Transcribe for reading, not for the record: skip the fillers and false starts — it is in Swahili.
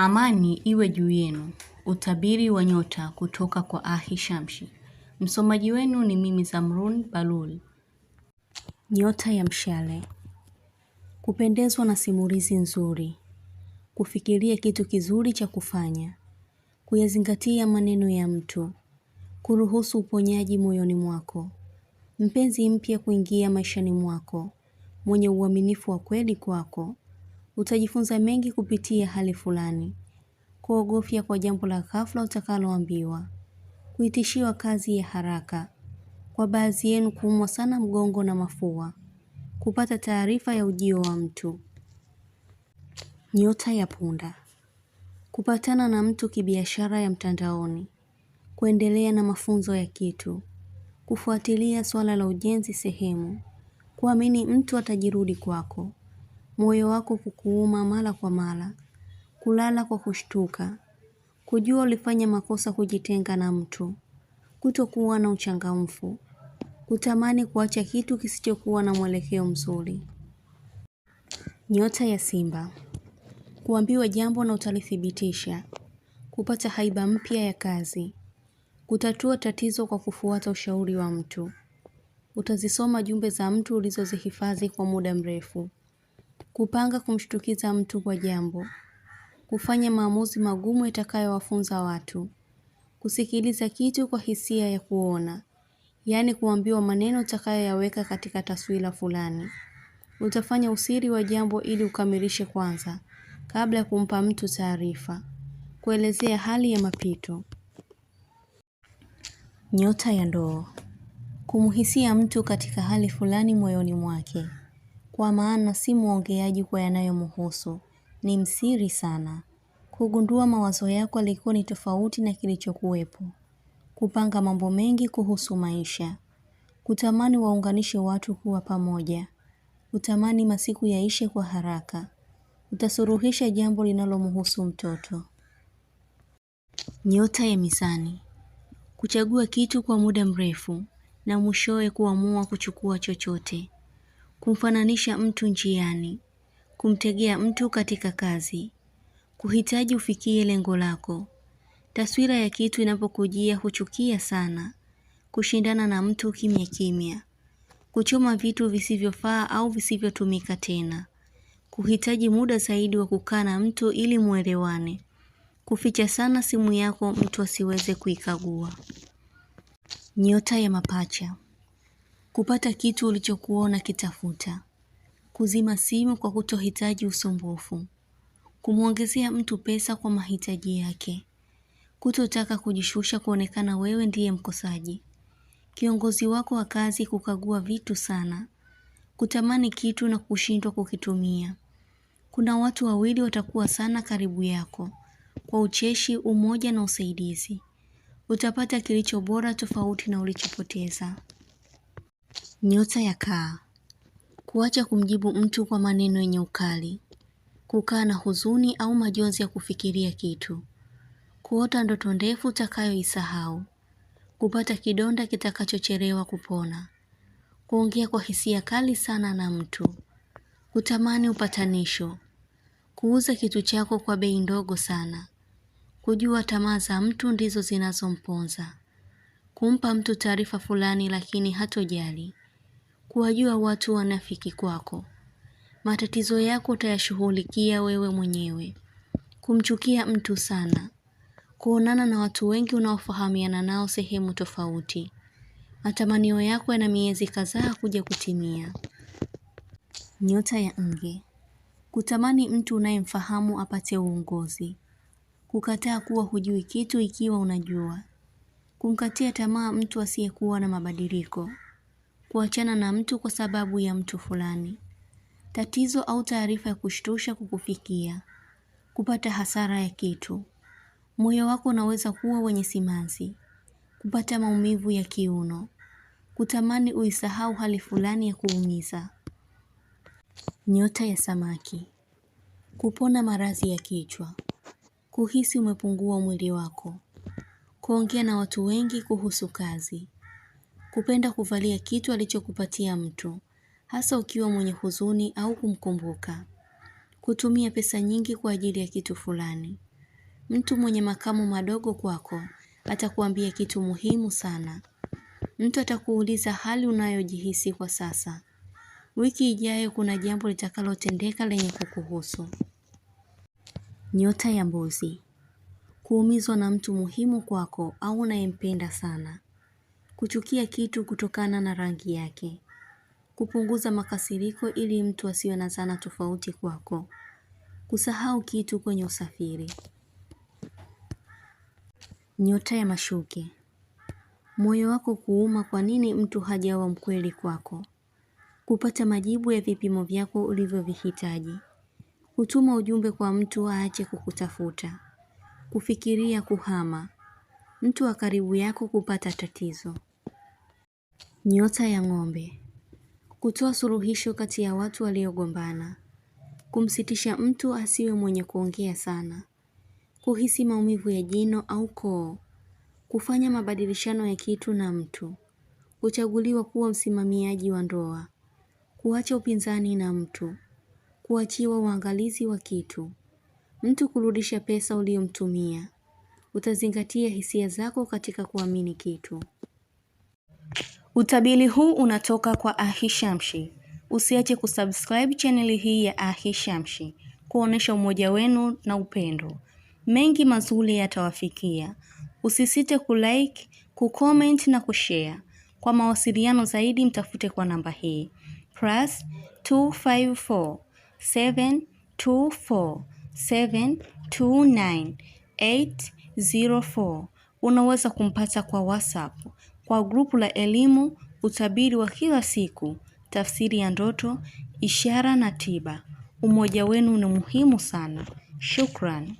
Amani iwe juu yenu. Utabiri wa nyota kutoka kwa Ahi Shamsi. Msomaji wenu ni mimi Zamrun Balul. Nyota ya mshale. Kupendezwa na simulizi nzuri. Kufikiria kitu kizuri cha kufanya. Kuyazingatia maneno ya mtu. Kuruhusu uponyaji moyoni mwako. Mpenzi mpya kuingia maishani mwako. Mwenye uaminifu wa kweli kwako. Utajifunza mengi kupitia hali fulani. Kuogofya kwa jambo la ghafla utakaloambiwa. Kuitishiwa kazi ya haraka. Kwa baadhi yenu kuumwa sana mgongo na mafua. Kupata taarifa ya ujio wa mtu. Nyota ya punda. Kupatana na mtu kibiashara ya mtandaoni. Kuendelea na mafunzo ya kitu. Kufuatilia swala la ujenzi sehemu. Kuamini mtu atajirudi kwako. Moyo wako kukuuma mara kwa mara. Kulala kwa kushtuka. Kujua ulifanya makosa kujitenga na mtu. Kutokuwa na uchangamfu. Kutamani kuacha kitu kisichokuwa na mwelekeo mzuri. Nyota ya simba. Kuambiwa jambo na utalithibitisha. Kupata haiba mpya ya kazi. Kutatua tatizo kwa kufuata ushauri wa mtu. Utazisoma jumbe za mtu ulizozihifadhi kwa muda mrefu. Kupanga kumshtukiza mtu kwa jambo. Kufanya maamuzi magumu yatakayowafunza watu. Kusikiliza kitu kwa hisia ya kuona. Yaani kuambiwa maneno utakayoyaweka katika taswira fulani. Utafanya usiri wa jambo ili ukamilishe kwanza, kabla ya kumpa mtu taarifa. Kuelezea hali ya mapito. Nyota ya ndoo. Kumhisia mtu katika hali fulani moyoni mwake. Kwa maana si muongeaji kwa yanayomhusu, ni msiri sana. Kugundua mawazo yako yalikuwa ni tofauti na kilichokuwepo. Kupanga mambo mengi kuhusu maisha. Kutamani waunganishe watu kuwa pamoja. Kutamani masiku yaishe kwa haraka. Utasuluhisha jambo linalomhusu mtoto. Nyota ya mizani. Kuchagua kitu kwa muda mrefu na mwishowe kuamua kuchukua chochote. Kumfananisha mtu njiani. Kumtegea mtu katika kazi. Kuhitaji ufikie lengo lako. Taswira ya kitu inapokujia huchukia sana. Kushindana na mtu kimya kimya. Kuchoma vitu visivyofaa au visivyotumika tena. Kuhitaji muda zaidi wa kukaa na mtu ili muelewane. Kuficha sana simu yako mtu asiweze kuikagua. Nyota ya mapacha. Kupata kitu ulichokuwa unakitafuta. Kuzima simu kwa kutohitaji usumbufu. Kumwongezea mtu pesa kwa mahitaji yake. Kutotaka kujishusha kuonekana wewe ndiye mkosaji. Kiongozi wako wa kazi kukagua vitu sana. Kutamani kitu na kushindwa kukitumia. Kuna watu wawili watakuwa sana karibu yako. Kwa ucheshi, umoja na usaidizi. Utapata kilicho bora tofauti na ulichopoteza. Nyota ya kaa. Kuacha kumjibu mtu kwa maneno yenye ukali. Kukaa na huzuni au majonzi ya kufikiria kitu. Kuota ndoto ndefu utakayoisahau. Kupata kidonda kitakachochelewa kupona. Kuongea kwa hisia kali sana na mtu. Kutamani upatanisho. Kuuza kitu chako kwa bei ndogo sana. Kujua tamaa za mtu ndizo zinazomponza. Kumpa mtu taarifa fulani lakini hatojali. Kuwajua watu wanafiki kwako. Matatizo yako utayashughulikia wewe mwenyewe. Kumchukia mtu sana. Kuonana na watu wengi unaofahamiana nao sehemu tofauti. Matamanio yako yana miezi kadhaa kuja kutimia. Nyota ya nge. Kutamani mtu unayemfahamu apate uongozi. Kukataa kuwa hujui kitu ikiwa unajua. Kumkatia tamaa mtu asiyekuwa na mabadiliko. Kuachana na mtu kwa sababu ya mtu fulani. Tatizo au taarifa ya kushtusha kukufikia. Kupata hasara ya kitu. Moyo wako unaweza kuwa wenye simanzi. Kupata maumivu ya kiuno. Kutamani uisahau hali fulani ya kuumiza. Nyota ya samaki. Kupona maradhi ya kichwa. Kuhisi umepungua mwili wako. Kuongea na watu wengi kuhusu kazi. Kupenda kuvalia kitu alichokupatia mtu, hasa ukiwa mwenye huzuni au kumkumbuka. Kutumia pesa nyingi kwa ajili ya kitu fulani. Mtu mwenye makamu madogo kwako atakuambia kitu muhimu sana. Mtu atakuuliza hali unayojihisi kwa sasa. Wiki ijayo kuna jambo litakalotendeka lenye kukuhusu. Nyota ya Mbuzi. Kuumizwa na mtu muhimu kwako au unayempenda sana. Kuchukia kitu kutokana na rangi yake. Kupunguza makasiriko ili mtu asiwe na zana tofauti kwako. Kusahau kitu kwenye usafiri. Nyota ya Mashuke. Moyo wako kuuma kwa nini mtu hajawa mkweli kwako. Kupata majibu ya vipimo vyako ulivyovihitaji. Kutuma ujumbe kwa mtu aache kukutafuta. Kufikiria kuhama. Mtu wa karibu yako kupata tatizo. Nyota ya Ng'ombe. Kutoa suluhisho kati ya watu waliogombana. Kumsitisha mtu asiwe mwenye kuongea sana. Kuhisi maumivu ya jino au koo. Kufanya mabadilishano ya kitu na mtu. Kuchaguliwa kuwa msimamiaji wa ndoa. Kuacha upinzani na mtu. Kuachiwa uangalizi wa kitu. Mtu kurudisha pesa uliyomtumia. Utazingatia hisia zako katika kuamini kitu. Utabiri huu unatoka kwa Ahishamshi. Usiache kusubscribe channel hii ya Ahishamshi kuonesha umoja wenu na upendo. Mengi mazuri yatawafikia. Usisite kulike, kucomment na kushare. Kwa mawasiliano zaidi mtafute kwa namba hii +254 724 729 804. Unaweza kumpata kwa WhatsApp, kwa grupu la elimu, utabiri wa kila siku, tafsiri ya ndoto, ishara na tiba. Umoja wenu ni muhimu sana. Shukran.